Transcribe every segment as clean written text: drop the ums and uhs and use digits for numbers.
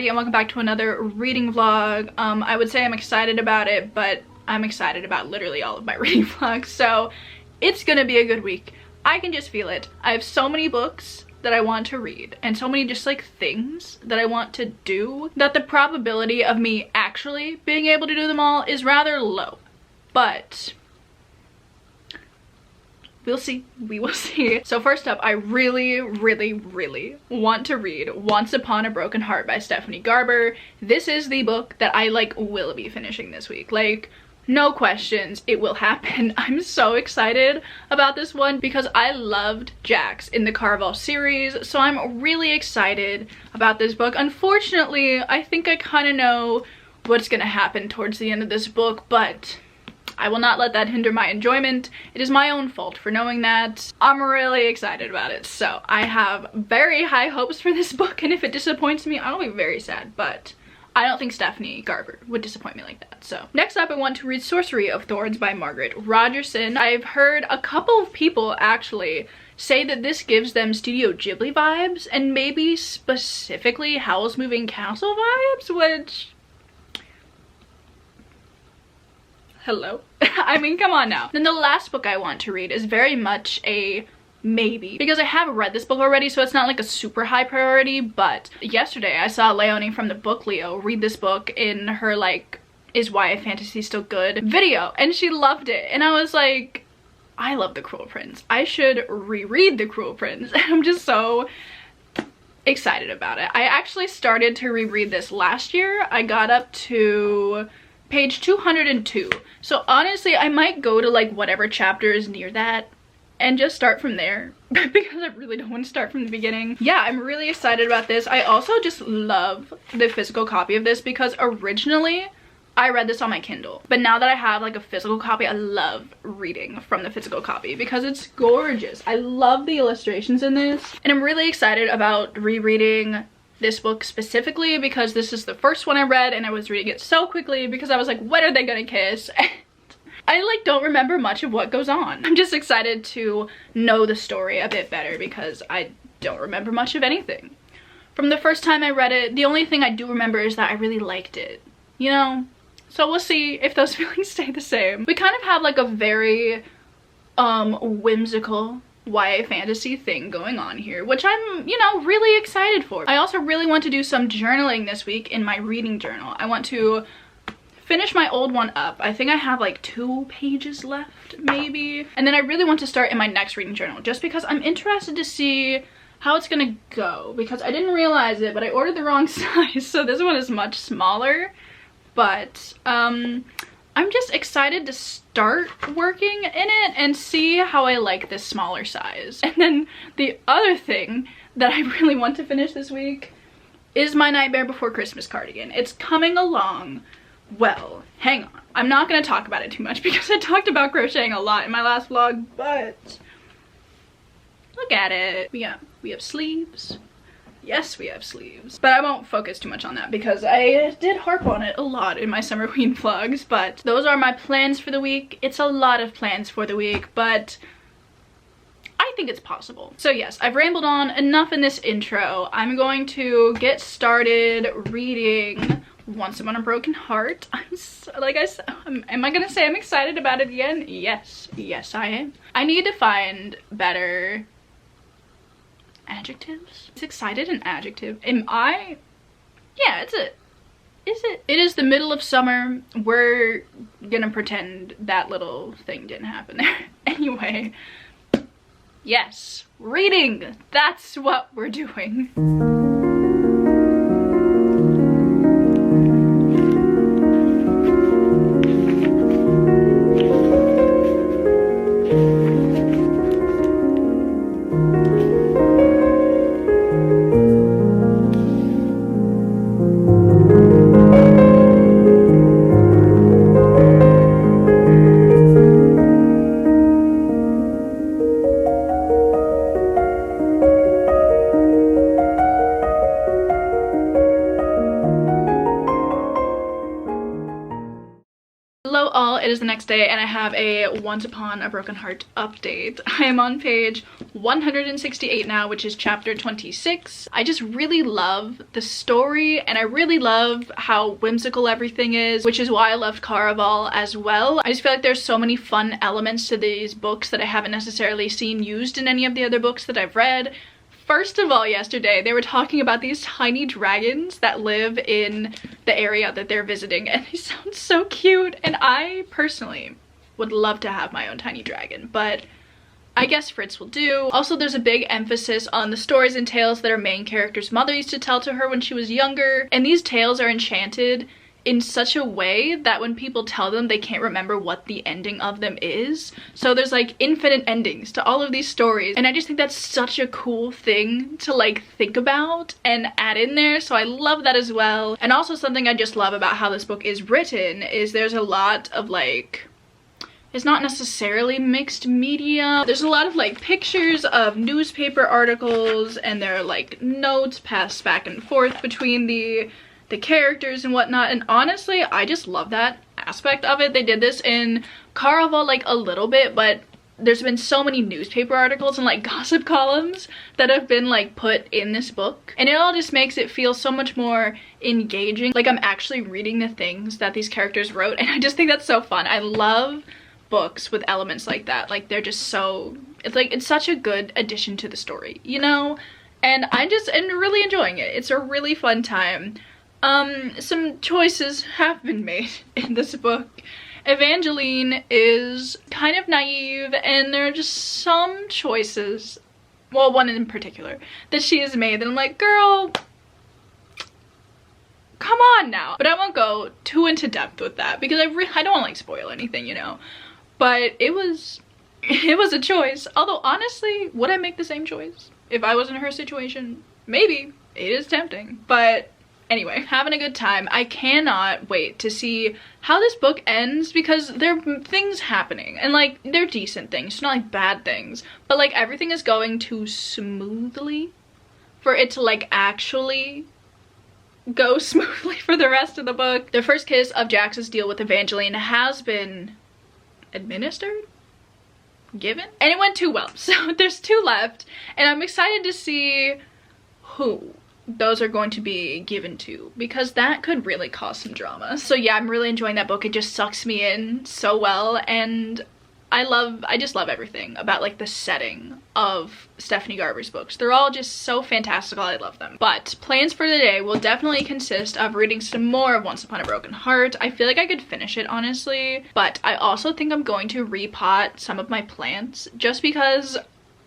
and welcome back to another reading vlog. I would say I'm excited about it, but I'm excited about literally all of my reading vlogs, so it's gonna be a good week. I can just feel it. I have so many books that I want to read and so many just like things that I want to do that the probability of me actually being able to do them all is rather low, but we'll see. We will see. So first up, I really want to read Once Upon a Broken Heart by Stephanie Garber. This is the book that I like will be finishing this week. Like, no questions, it will happen. I'm so excited about this one because I loved Jax in the Caraval series, so I'm really excited about this book. Unfortunately, I think I kind of know what's gonna happen towards the end of this book, but I will not let that hinder my enjoyment. It is my own fault for knowing that. I'm really excited about it, so I have very high hopes for this book, and if it disappoints me, I'll be very sad, but I don't think Stephanie Garber would disappoint me like that. So next up, I want to read Sorcery of Thorns by Margaret Rogerson. I've heard a couple of people actually say that this gives them Studio Ghibli vibes and maybe specifically Howl's Moving Castle vibes, which, hello. I mean, come on now. Then the last book I want to read is very much a maybe, because I have read this book already, so it's not like a super high priority, but yesterday I saw Leonie from the Book Leo read this book in her like Is YA Fantasy Still Good video, and she loved it, and I was like, I love The Cruel Prince. I should reread The Cruel Prince, and I'm just so excited about it. I actually started to reread this last year. I got up to page 202, so honestly I might go to like whatever chapter is near that and just start from there because I really don't want to start from the beginning. Yeah, I'm really excited about this. I also just love the physical copy of this because originally I read this on my Kindle, but now that I have like a physical copy, I love reading from the physical copy because it's gorgeous. I love the illustrations in this, and I'm really excited about rereading this book specifically because this is the first one I read and I was reading it so quickly because I was like, when are they gonna kiss? I like don't remember much of what goes on. I'm just excited to know the story a bit better because I don't remember much of anything. From the first time I read it, the only thing I do remember is that I really liked it, you know? So we'll see if those feelings stay the same. We kind of have like a very whimsical YA fantasy thing going on here, which I'm, you know, really excited for. I also really want to do some journaling this week in my reading journal. I want to finish my old one up. I think I have like 2 pages left maybe, and then I really want to start in my next reading journal just because I'm interested to see how it's gonna go, because I didn't realize it, but I ordered the wrong size, so this one is much smaller. But I'm just excited to start working in it and see how I like this smaller size. And then the other thing that I really want to finish this week is My Nightmare Before Christmas cardigan. It's coming along well. Hang on, I'm not gonna talk about it too much because I talked about crocheting a lot in my last vlog, but look at it. We have sleeves. Yes, we have sleeves, but I won't focus too much on that because I did harp on it a lot in my summer queen vlogs. But those are my plans for the week. It's a lot of plans for the week, but I think it's possible. So yes, I've rambled on enough in this intro. I'm going to get started reading Once Upon a Broken Heart. Am I gonna say I'm excited about it again? Yes, I am. I need to find better adjectives. Is excited an adjective? Am I? Yeah, is it? It is the middle of summer. We're gonna pretend that little thing didn't happen there. Anyway, yes, reading. That's what we're doing. Hello all, it is the next day and I have a Once Upon a Broken Heart update. I am on page 168 now, which is chapter 26. I just really love the story and I really love how whimsical everything is, which is why I loved Caraval as well. I just feel like there's so many fun elements to these books that I haven't necessarily seen used in any of the other books that I've read. First of all, yesterday they were talking about these tiny dragons that live in the area that they're visiting, and they sound so cute, and I personally would love to have my own tiny dragon, but I guess Fritz will do. Also, there's a big emphasis on the stories and tales that our main character's mother used to tell to her when she was younger, and these tales are enchanted in such a way that when people tell them, they can't remember what the ending of them is. So there's like infinite endings to all of these stories, and I just think that's such a cool thing to like think about and add in there, so I love that as well. And also something I just love about how this book is written is there's a lot of like, it's not necessarily mixed media. There's a lot of like pictures of newspaper articles, and there are like notes passed back and forth between the characters and whatnot, and honestly I just love that aspect of it. They did this in Caraval like a little bit, but there's been so many newspaper articles and like gossip columns that have been like put in this book, and it all just makes it feel so much more engaging, like I'm actually reading the things that these characters wrote, and I just think that's so fun. I love books with elements like that. Like they're just so, it's such a good addition to the story, you know, and I just am really enjoying it. It's a really fun time. Some choices have been made in this book. Evangeline is kind of naive, and there are just some choices, well, one in particular, that she has made that I'm like, girl, come on now. But I won't go too into depth with that because I don't want to like spoil anything, you know, but it was a choice. Although honestly, would I make the same choice if I was in her situation? Maybe. It is tempting, but anyway, having a good time. I cannot wait to see how this book ends because there are things happening, and like they're decent things, it's not like bad things, but like everything is going too smoothly for it to like actually go smoothly for the rest of the book. The first kiss of Jax's deal with Evangeline has been administered? Given? And it went too well, so there's 2 left, and I'm excited to see who those are going to be given to, because that could really cause some drama. So yeah, I'm really enjoying that book. It just sucks me in so well, and I just love everything about like the setting of Stephanie Garber's books. They're all just so fantastical. I love them. But plans for the day will definitely consist of reading some more of Once Upon a Broken Heart. I feel like I could finish it honestly, but I also think I'm going to repot some of my plants just because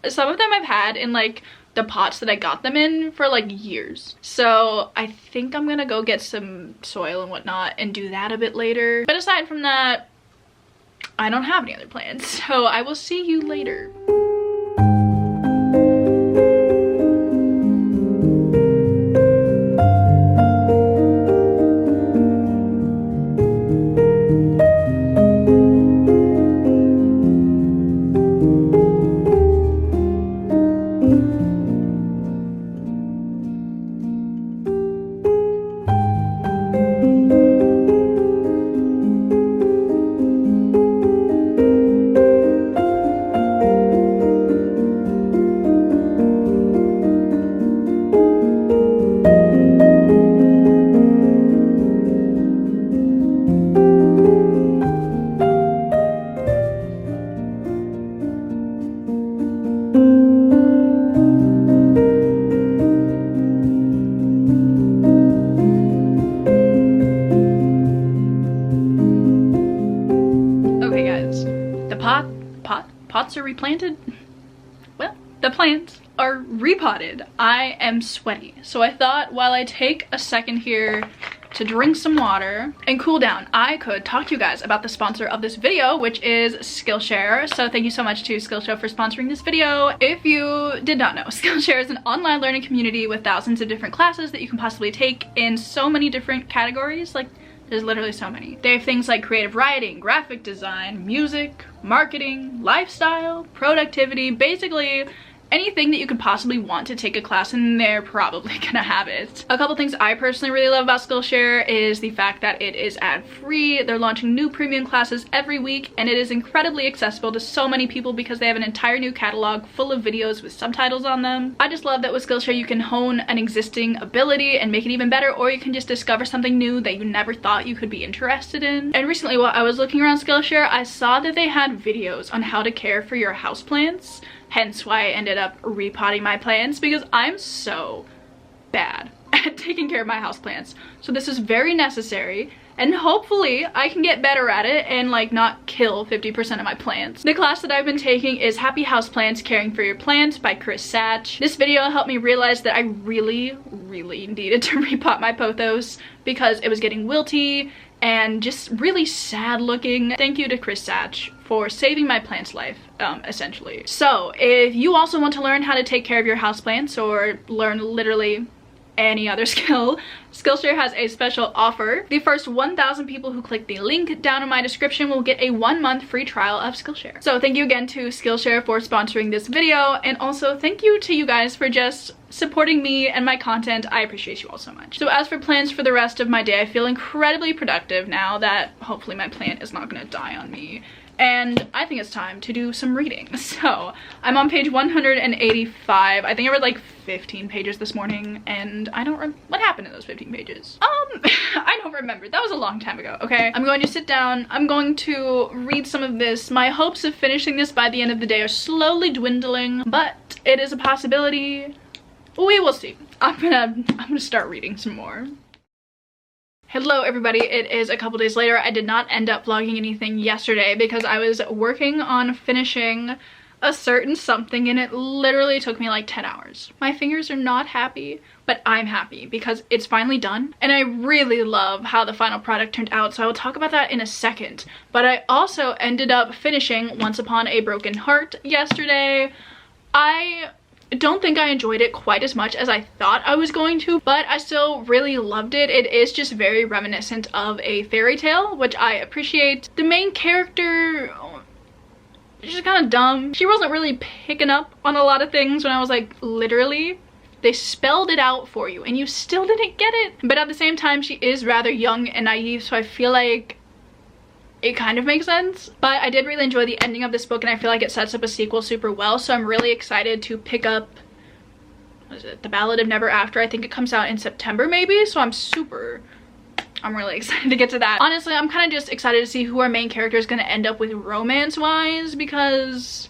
some of them I've had in like the pots that I got them in for like years. So I think I'm gonna go get some soil and whatnot and do that a bit later. But aside from that, I don't have any other plans. So I will see you later. Pots are replanted. Well, the plants are repotted. I am sweaty, so I thought while I take a second here to drink some water and cool down, I could talk to you guys about the sponsor of this video, which is Skillshare. So thank you so much to Skillshare for sponsoring this video. If you did not know, Skillshare is an online learning community with thousands of different classes that you can possibly take in so many different categories. Like, there's literally so many. They have things like creative writing, graphic design, music, marketing, lifestyle, productivity, basically anything that you could possibly want to take a class in, they're probably gonna have it. A couple things I personally really love about Skillshare is the fact that it is ad-free. They're launching new premium classes every week, and it is incredibly accessible to so many people because they have an entire new catalog full of videos with subtitles on them. I just love that with Skillshare you can hone an existing ability and make it even better, or you can just discover something new that you never thought you could be interested in. And recently while I was looking around Skillshare, I saw that they had videos on how to care for your houseplants, hence why I ended up repotting my plants, because I'm so bad at taking care of my houseplants. So this is very necessary, and hopefully I can get better at it and like not kill 50% of my plants. The class that I've been taking is Happy Houseplants Caring for Your Plants by Chris Satch. This video helped me realize that I really needed to repot my pothos because it was getting wilty and just really sad looking. Thank you to Chris Satch for saving my plant's life, essentially. So if you also want to learn how to take care of your houseplants or learn literally any other skill, Skillshare has a special offer. The first 1,000 people who click the link down in my description will get a 1-month free trial of Skillshare. So thank you again to Skillshare for sponsoring this video, and also thank you to you guys for just supporting me and my content. I appreciate you all so much. So as for plans for the rest of my day, I feel incredibly productive now that hopefully my plant is not gonna die on me. And I think it's time to do some reading. So I'm on page 185. I think I read like 15 pages this morning, and I don't what happened in those 15 pages? I don't remember. That was a long time ago, okay? I'm going to sit down. I'm going to read some of this. My hopes of finishing this by the end of the day are slowly dwindling, but it is a possibility. We will see. I'm gonna start reading some more. Hello everybody, it is a couple days later. I did not end up vlogging anything yesterday because I was working on finishing a certain something and it literally took me like 10 hours. My fingers are not happy, but I'm happy because it's finally done. And I really love how the final product turned out, so I will talk about that in a second. But I also ended up finishing Once Upon a Broken Heart yesterday. I don't think I enjoyed it quite as much as I thought I was going to, but I still really loved it. It is just very reminiscent of a fairy tale, which I appreciate. The main character, she's kind of dumb. She wasn't really picking up on a lot of things when I was like, literally, they spelled it out for you and you still didn't get it. But at the same time, she is rather young and naive, so I feel like it kind of makes sense. But I did really enjoy the ending of this book, and I feel like it sets up a sequel super well, so I'm really excited to pick up, what is it, The Ballad of Never After. I think it comes out in September maybe, so I'm really excited to get to that. Honestly, I'm kind of just excited to see who our main character is going to end up with romance-wise, because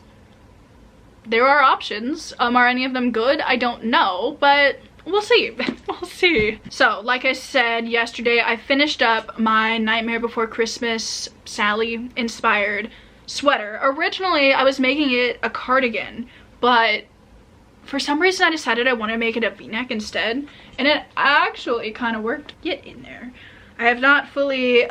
there are options. Are any of them good? I don't know, but we'll see. We'll see. So like I said yesterday, I finished up my Nightmare Before Christmas Sally inspired sweater. Originally I was making it a cardigan, but for some reason I decided I want to make it a v-neck instead, and it actually kind of worked. Get in there. I have not fully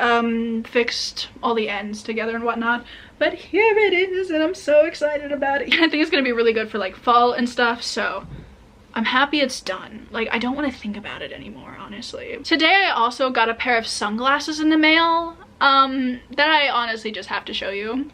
fixed all the ends together and whatnot, but here it is, and I'm so excited about it. I think it's gonna be really good for like fall and stuff, so I'm happy it's done. Like, I don't want to think about it anymore, honestly. Today I also got a pair of sunglasses in the mail that I honestly just have to show you.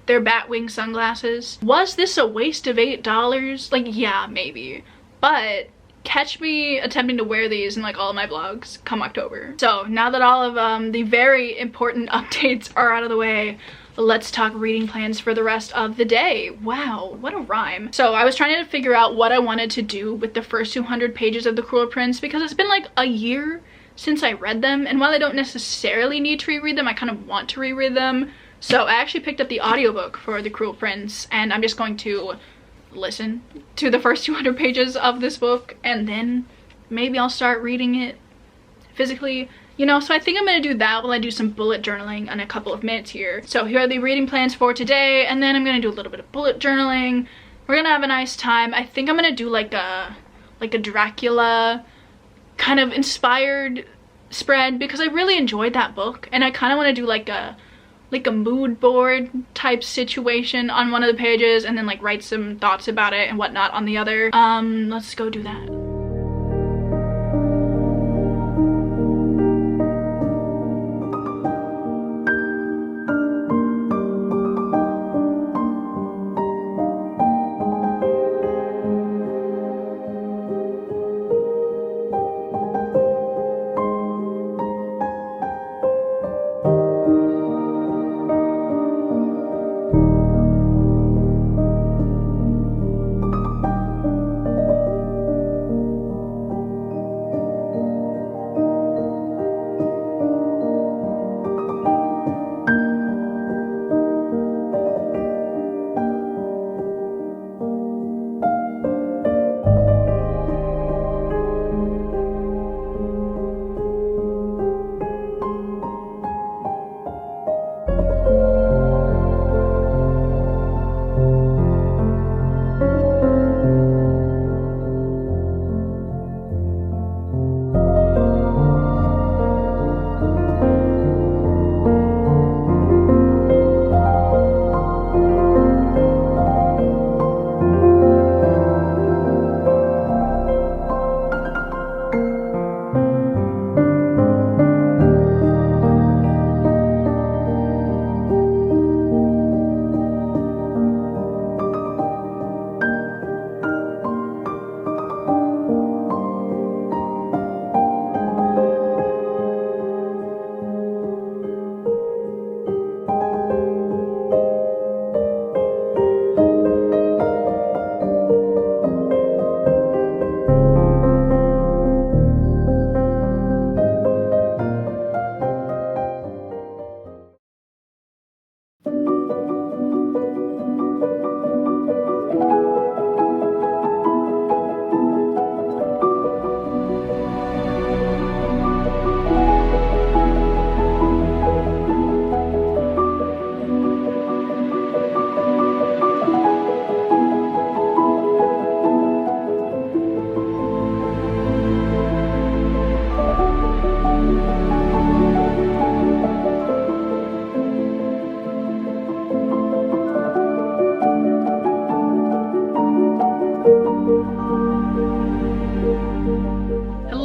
They're Batwing sunglasses. Was this a waste of $8? Like, yeah, maybe. But catch me attempting to wear these in like all of my vlogs come October. So now that all of the very important updates are out of the way, let's talk reading plans for the rest of the day. Wow, what a rhyme. So I was trying to figure out what I wanted to do with the first 200 pages of The Cruel Prince, because it's been like a year since I read them, and while I don't necessarily need to reread them, I kind of want to reread them. So I actually picked up the audiobook for The Cruel Prince, and I'm just going to listen to the first 200 pages of this book, and then maybe I'll start reading it physically. You know, so I think I'm gonna do that while I do some bullet journaling in a couple of minutes here. So here are the reading plans for today, and then I'm gonna do a little bit of bullet journaling. We're gonna have a nice time. I think I'm gonna do like a Dracula kind of inspired spread, because I really enjoyed that book, and I kind of want to do like a mood board type situation on one of the pages, and then like write some thoughts about it and whatnot on the other. Let's go do that.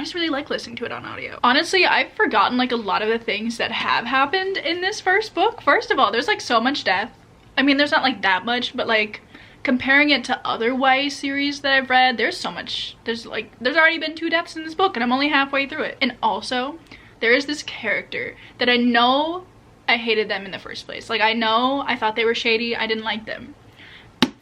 just really like listening to it on audio. Honestly, I've forgotten like a lot of the things that have happened in this first book. First of all, there's like so much death. I mean, there's not like that much, but like comparing it to other YA series that I've read, there's so much. There's already been 2 deaths in this book and I'm only halfway through it. And also, there is this character that I know I hated them in the first place. Like, I know I thought they were shady, I didn't like them.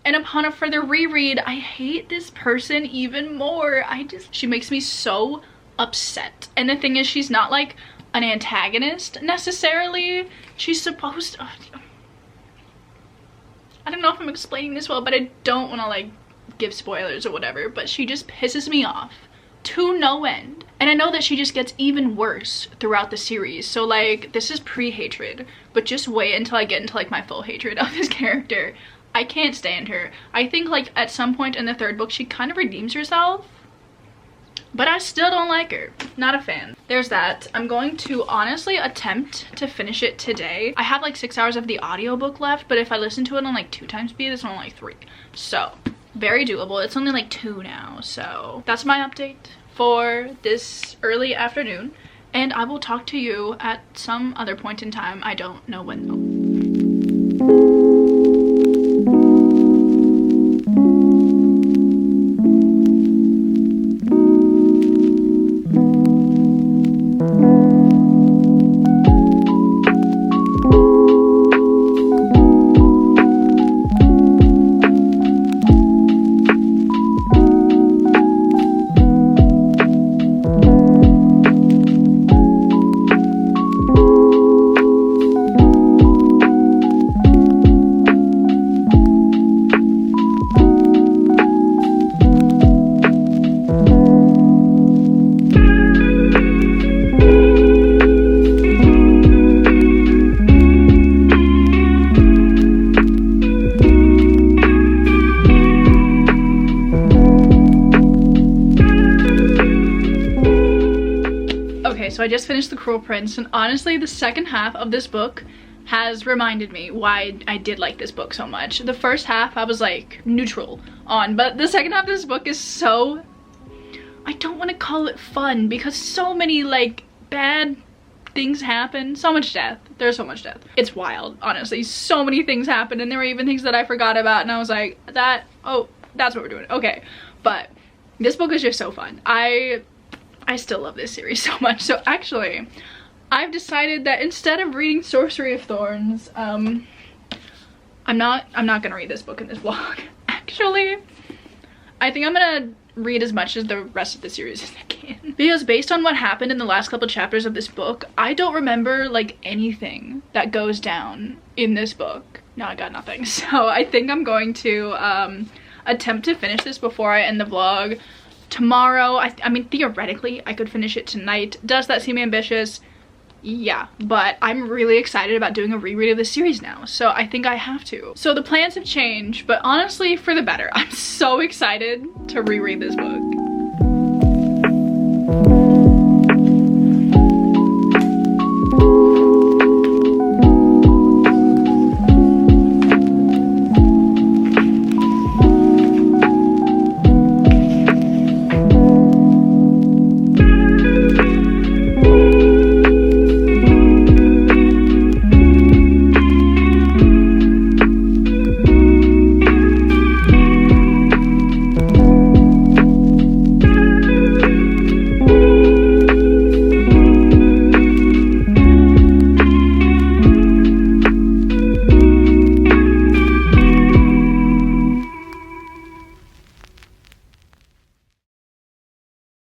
And upon a further reread, I hate this person even more. She makes me so upset. And the thing is, she's not like an antagonist necessarily. She's supposed to... I don't know if I'm explaining this well, but I don't want to like give spoilers or whatever, but she just pisses me off to no end. And I know that she just gets even worse throughout the series. So like, this is pre-hatred, but just wait until I get into like my full hatred of this character. I can't stand her. I think like at some point in the 3rd book, she kind of redeems herself, but I still don't like her. Not a fan. There's that. I'm going to honestly attempt to finish it today. I have like 6 hours of the audiobook left, but if I listen to it on like 2 times speed, it's only like 3. So very doable. It's only like 2 now. So that's my update for this early afternoon. And I will talk to you at some other point in time. I don't know when though. So I just finished The Cruel Prince, and honestly the second half of this book has reminded me why I did like this book so much. The first half I was like neutral on, but the second half of this book is so, I don't want to call it fun because so many like bad things happen. So much death. There's so much death. It's wild, honestly. So many things happen, and there were even things that I forgot about, and I was like, oh, that's what we're doing. Okay, but this book is just so fun. I still love this series so much. So actually, I've decided that instead of reading Sorcery of Thorns, I'm not gonna read this book in this vlog. Actually, I think I'm gonna read as much as the rest of the series as I can. Because based on what happened in the last couple chapters of this book, I don't remember like anything that goes down in this book. No, I got nothing. So I think I'm going to attempt to finish this before I end the vlog tomorrow. I mean, theoretically, I could finish it tonight. Does that seem ambitious? Yeah, but I'm really excited about doing a reread of the series now, so I think I have to. So the plans have changed, but honestly, for the better. I'm so excited to reread this book.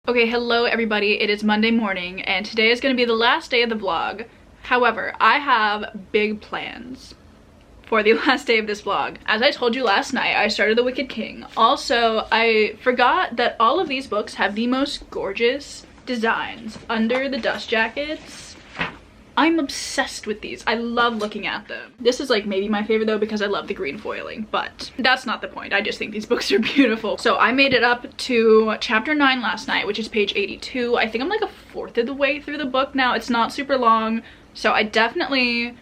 Okay, hello everybody, it is Monday morning and today is going to be the last day of the vlog. However, I have big plans for the last day of this vlog. As I told you last night, I started The Wicked King. Also, I forgot that all of these books have the most gorgeous designs under the dust jackets. I'm obsessed with these. I love looking at them. This is like maybe my favorite though because I love the green foiling, but that's not the point. I just think these books are beautiful. So I made it up to chapter 9 last night, which is page 82. I think I'm like a fourth of the way through the book now. It's not super long, so I definitely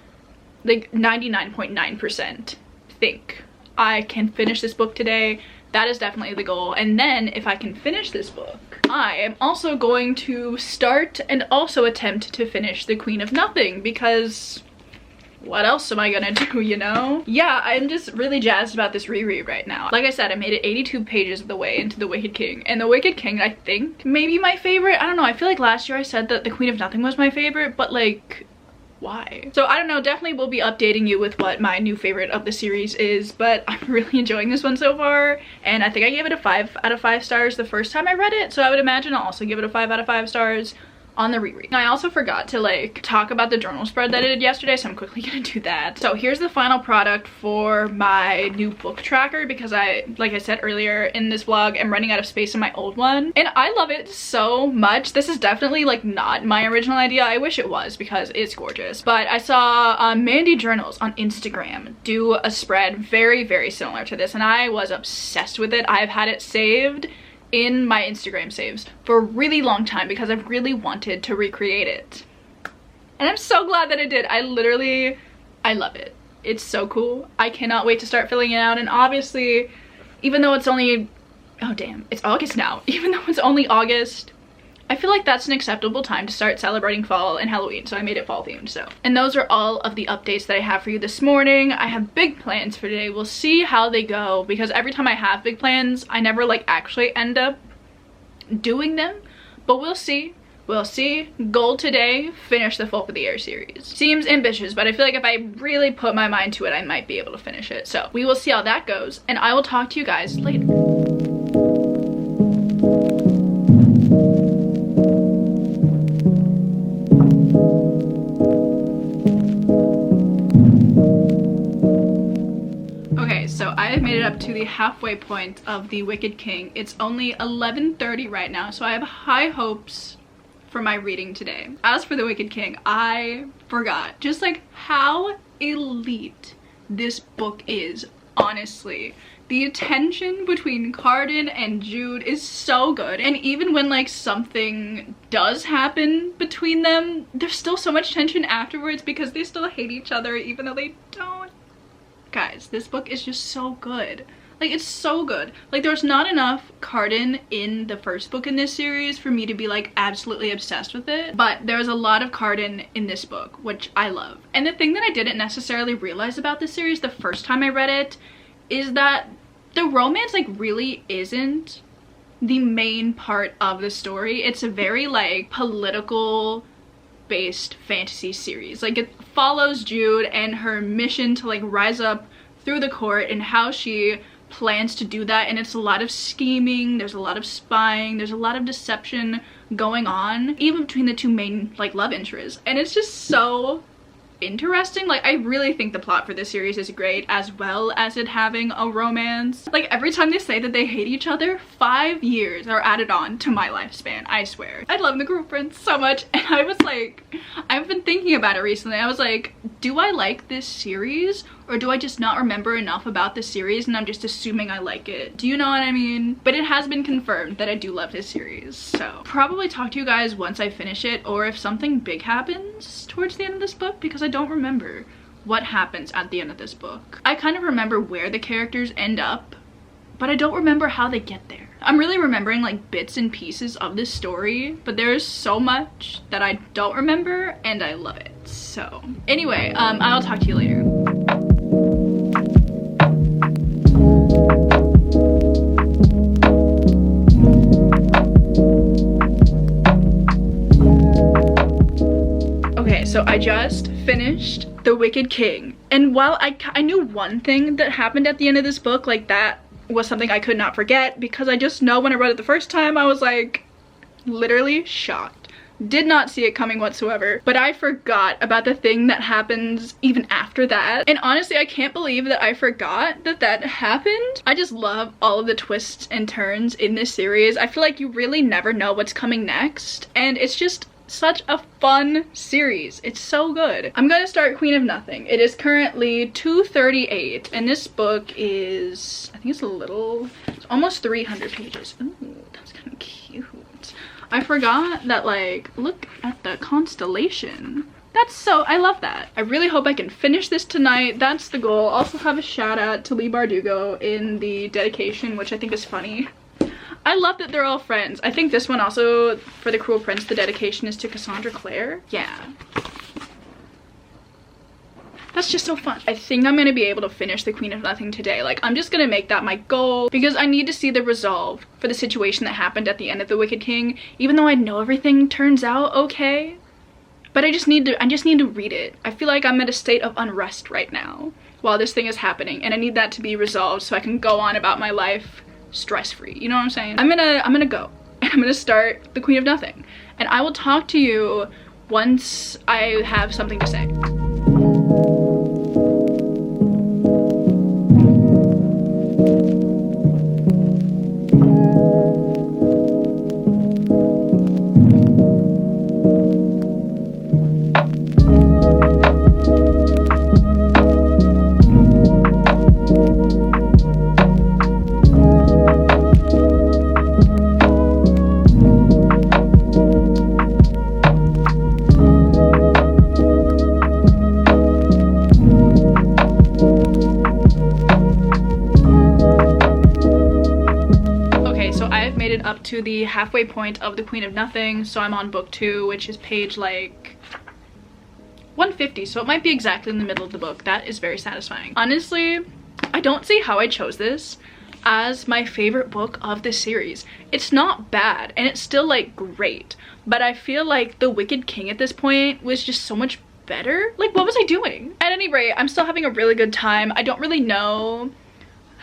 like 99.9% think I can finish this book today. that is definitely the goal. And then if I can finish this book, I am also going to start and also attempt to finish The Queen of Nothing, because what else am I gonna do, you know? Yeah, I'm just really jazzed about this reread right now. Like I said, I made it 82 pages of the way into The Wicked King, and The Wicked King, I think, maybe my favorite. I don't know, I feel like last year I said that The Queen of Nothing was my favorite, but like, why? So I don't know, definitely will be updating you with what my new favorite of the series is, but I'm really enjoying this one so far, and I think I gave it a 5 out of 5 stars the first time I read it, so I would imagine I'll also give it a 5 out of 5 stars on the reread. I also forgot to like talk about the journal spread that I did yesterday, so I'm quickly gonna do that. So here's the final product for my new book tracker, because like I said earlier in this vlog, I'm running out of space in my old one, and I love it so much. This is definitely like not my original idea. I wish it was, because it's gorgeous. But I saw Mandy Journals on Instagram do a spread very, very similar to this, and I was obsessed with it. I've had it saved in my Instagram saves for a really long time because I've really wanted to recreate it. And I'm so glad that I did. I love it. It's so cool. I cannot wait to start filling it out. And obviously, even though it's only, oh damn, it's August now. Even though it's only August, I feel like that's an acceptable time to start celebrating fall and Halloween, so I made it fall themed. So, and those are all of the updates that I have for you this morning. I have big plans for today. We'll see how they go, because every time I have big plans, I never like actually end up doing them, but we'll see. We'll see. Goal today, finish the Folk of the Air series. Seems ambitious, but I feel like if I really put my mind to it, I might be able to finish it. So we will see how that goes, and I will talk to you guys later. I've made it up to the halfway point of The Wicked King. It's only 11:30 right now, so I have high hopes for my reading today. As for The Wicked King, I forgot just like how elite this book is, honestly. The tension between Cardan and Jude is so good, and even when like something does happen between them, there's still so much tension afterwards because they still hate each other even though they don't. Guys, this book is just so good. Like, it's so good. Like, there's not enough Cardan in the first book in this series for me to be like absolutely obsessed with it, but there's a lot of Cardan in this book, which I love. And the thing that I didn't necessarily realize about this series the first time I read it is that the romance like really isn't the main part of the story. It's a very like political based fantasy series. Like, it follows Jude and her mission to like rise up through the court and how she plans to do that, and it's a lot of scheming, there's a lot of spying, there's a lot of deception going on even between the two main like love interests, and it's just so interesting. Like, I really think the plot for this series is great, as well as it having a romance. Like, every time they say that they hate each other, 5 years are added on to my lifespan, I swear. I love the group friends so much, and I was like, I've been thinking about it recently. I was like, do I like this series, or do I just not remember enough about the series and I'm just assuming I like it? Do you know what I mean? But it has been confirmed that I do love this series, so probably talk to you guys once I finish it, or if something big happens towards the end of this book, because I don't remember what happens at the end of this book. I kind of remember where the characters end up, but I don't remember how they get there. I'm really remembering like bits and pieces of this story, but there's so much that I don't remember, and I love it. So anyway, I'll talk to you later. Okay, so I just finished The Wicked King, and while I knew one thing that happened at the end of this book, like that was something I could not forget, because I just know when I read it the first time I was like literally shocked. Did not see it coming whatsoever, but I forgot about the thing that happens even after that, and honestly I can't believe that I forgot that that happened. I just love all of the twists and turns in this series. I feel like you really never know what's coming next, and it's just such a fun series. It's so good. I'm gonna start Queen of Nothing. It is currently 2:38, and this book is, I think it's almost 300 pages. Ooh, that's kind of cute. I forgot that, like, look at the constellation. I love that. I really hope I can finish this tonight. That's the goal. Also have a shout out to Lee Bardugo in the dedication, which I think is funny. I love that they're all friends. I think this one also, for The Cruel Prince, the dedication is to Cassandra Clare. Yeah. That's just so fun. I think I'm gonna be able to finish The Queen of Nothing today. Like, I'm just gonna make that my goal because I need to see the resolve for the situation that happened at the end of The Wicked King. Even though I know everything turns out okay, but I just need to read it. I feel like I'm in a state of unrest right now while this thing is happening, and I need that to be resolved so I can go on about my life stress-free. You know what I'm saying? I'm gonna go. I'm gonna start The Queen of Nothing, and I will talk to you once I have something to say. Up to the halfway point of The Queen of Nothing, so I'm on book 2, which is page like 150, so it might be exactly in the middle of the book. That is very satisfying. Honestly, I don't see how I chose this as my favorite book of the series. It's not bad, and it's still like great, but I feel like The Wicked King at this point was just so much better. Like, what was I doing? At any rate, I'm still having a really good time. I don't really know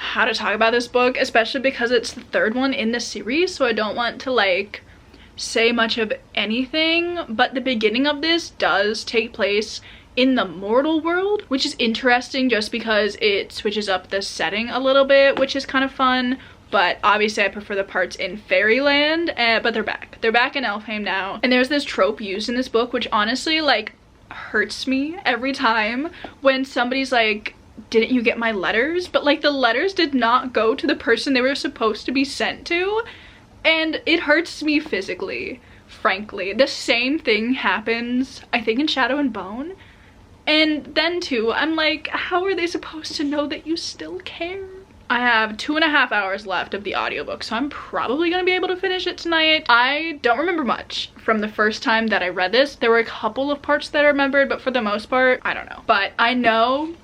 how to talk about this book, especially because it's the third one in the series, so I don't want to like say much of anything, but the beginning of this does take place in the mortal world, which is interesting just because it switches up the setting a little bit, which is kind of fun. But obviously I prefer the parts in fairyland, but they're back in Elfheim now. And there's this trope used in this book which honestly like hurts me every time, when somebody's like, didn't you get my letters? But like, the letters did not go to the person they were supposed to be sent to, and it hurts me physically, frankly. The same thing happens, I think, in Shadow and Bone, and then too, I'm like, how are they supposed to know that you still care? I have 2.5 hours left of the audiobook, so I'm probably gonna be able to finish it tonight. I don't remember much from the first time that I read this. There were a couple of parts that I remembered, but for the most part, I don't know. But I know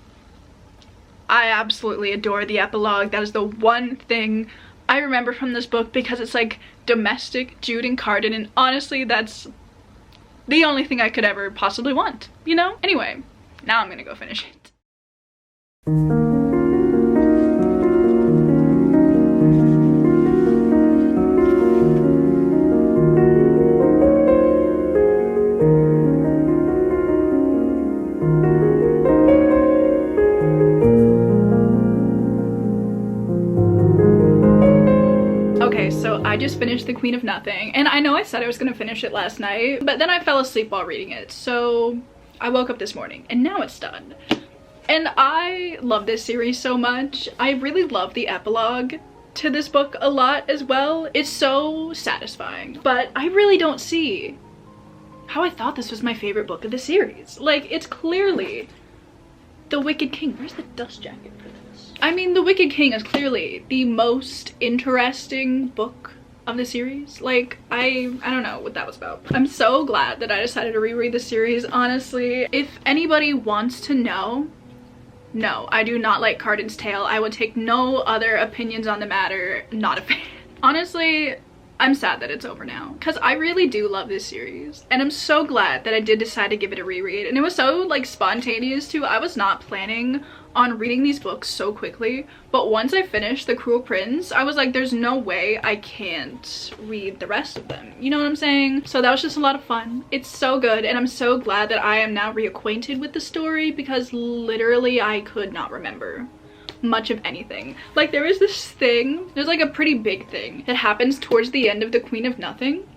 I absolutely adore the epilogue. That is the one thing I remember from this book, because it's like domestic Jude and Carden, and honestly that's the only thing I could ever possibly want, you know? Anyway, now I'm gonna go finish it. I just finished The Queen of Nothing, and I know I said I was gonna finish it last night, but then I fell asleep while reading it, so I woke up this morning and now it's done. And I love this series so much. I really love the epilogue to this book a lot as well. It's so satisfying, but I really don't see how I thought this was my favorite book of the series. Like, it's clearly The Wicked King. Where's the dust jacket for this? I mean, The Wicked King is clearly the most interesting book of the series. Like, I don't know what that was about. I'm so glad that I decided to reread the series, honestly. If anybody wants to know, no, I do not like Carden's Tale. I would take no other opinions on the matter. Not a fan. Honestly, I'm sad that it's over now, because I really do love this series, and I'm so glad that I did decide to give it a reread. And it was so like spontaneous too. I was not planning on reading these books so quickly, but once I finished The Cruel Prince, I was like, there's no way I can't read the rest of them, you know what I'm saying? So that was just a lot of fun. It's so good, and I'm so glad that I am now reacquainted with the story, because literally I could not remember much of anything. Like, there is this thing, there's like a pretty big thing that happens towards the end of The Queen of Nothing,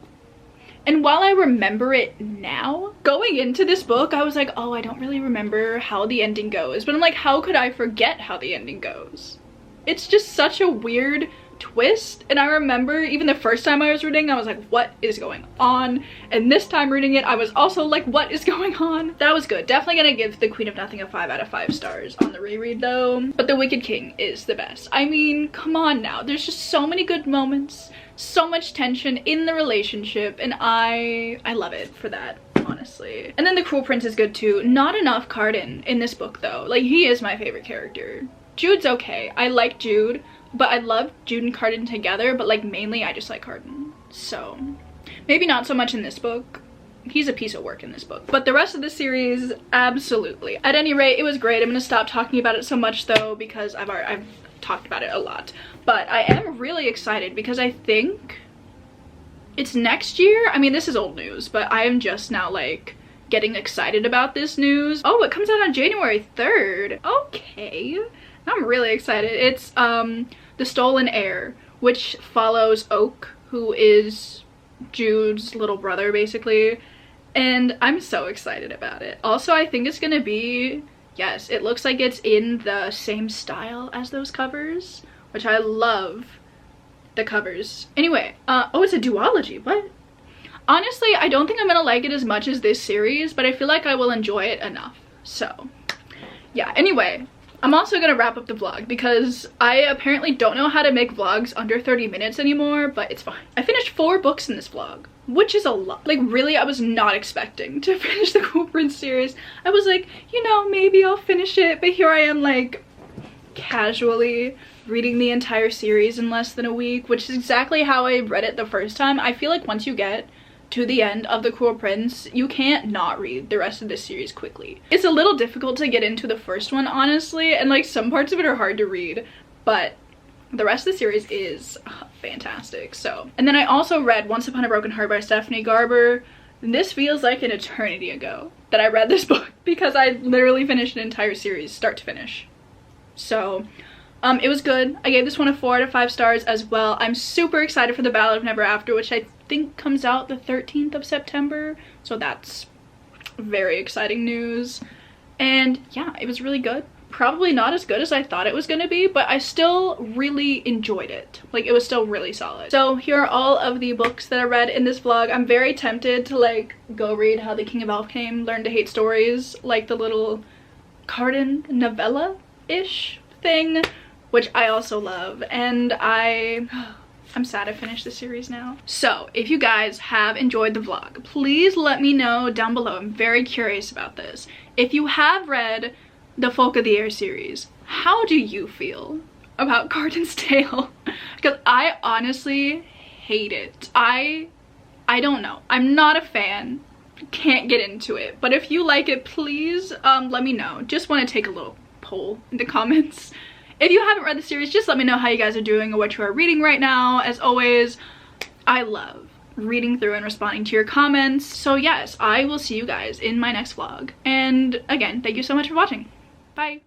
and while I remember it now, going into this book I was like, oh, I don't really remember how the ending goes. But I'm like, how could I forget how the ending goes? It's just such a weird twist, and I remember even the first time I was reading I was like, what is going on? And this time reading it I was also like, what is going on? That was good. Definitely gonna give The Queen of Nothing a 5 out of 5 stars on the reread though. But The Wicked King is the best. I mean, come on now, there's just so many good moments, so much tension in the relationship, and I love it for that, honestly. And then The Cruel Prince is good too. Not enough Cardan in this book though. Like, he is my favorite character. Jude's okay. I like Jude, but I love Jude and Cardan together, but like mainly I just like Cardan. So maybe not so much in this book. He's a piece of work in this book, but the rest of the series, absolutely. At any rate, it was great. I'm gonna stop talking about it so much though, because I've talked about it a lot. But I am really excited because I think it's next year. I mean, this is old news, but I am just now like getting excited about this news. Oh, it comes out on January 3rd. Okay, I'm really excited. It's The Stolen Heir, which follows Oak, who is Jude's little brother basically, and I'm so excited about it. Also, I think it's gonna be, yes, it looks like it's in the same style as those covers, which I love the covers. Anyway, oh, it's a duology. What? Honestly, I don't think I'm gonna like it as much as this series, but I feel like I will enjoy it enough. So yeah, anyway, I'm also gonna wrap up the vlog because I apparently don't know how to make vlogs under 30 minutes anymore, but it's fine. I finished 4 books in this vlog, which is a lot. Like, really, I was not expecting to finish the Cruel Prince series. I was like, you know, maybe I'll finish it, but here I am like casually reading the entire series in less than a week, which is exactly how I read it the first time. I feel like once you get to the end of The Cruel Prince, you can't not read the rest of this series quickly. It's a little difficult to get into the first one, honestly, and like some parts of it are hard to read, but the rest of the series is fantastic. So, and then I also read Once Upon a Broken Heart by Stephanie Garber. This feels like an eternity ago that I read this book because I literally finished an entire series start to finish. So it was good. I gave this one a 4 out of 5 stars as well. I'm super excited for The Ballad of Never After, which I think comes out the 13th of September. So that's very exciting news. And yeah, it was really good. Probably not as good as I thought it was going to be, but I still really enjoyed it. Like, it was still really solid. So here are all of the books that I read in this vlog. I'm very tempted to like go read How the King of Elfcame Learned to Hate Stories, like the little Cardan novella-ish thing, which I also love, and I'm sad I finished the series now. So if you guys have enjoyed the vlog, please let me know down below. I'm very curious about this. If you have read the Folk of the Air series, how do you feel about Cardan's Tale? Because I honestly hate it. I don't know. I'm not a fan. Can't get into it. But if you like it, please let me know. Just want to take a little poll in the comments. If you haven't read the series, just let me know how you guys are doing or what you are reading right now. As always, I love reading through and responding to your comments. So yes, I will see you guys in my next vlog. And again, thank you so much for watching. Bye.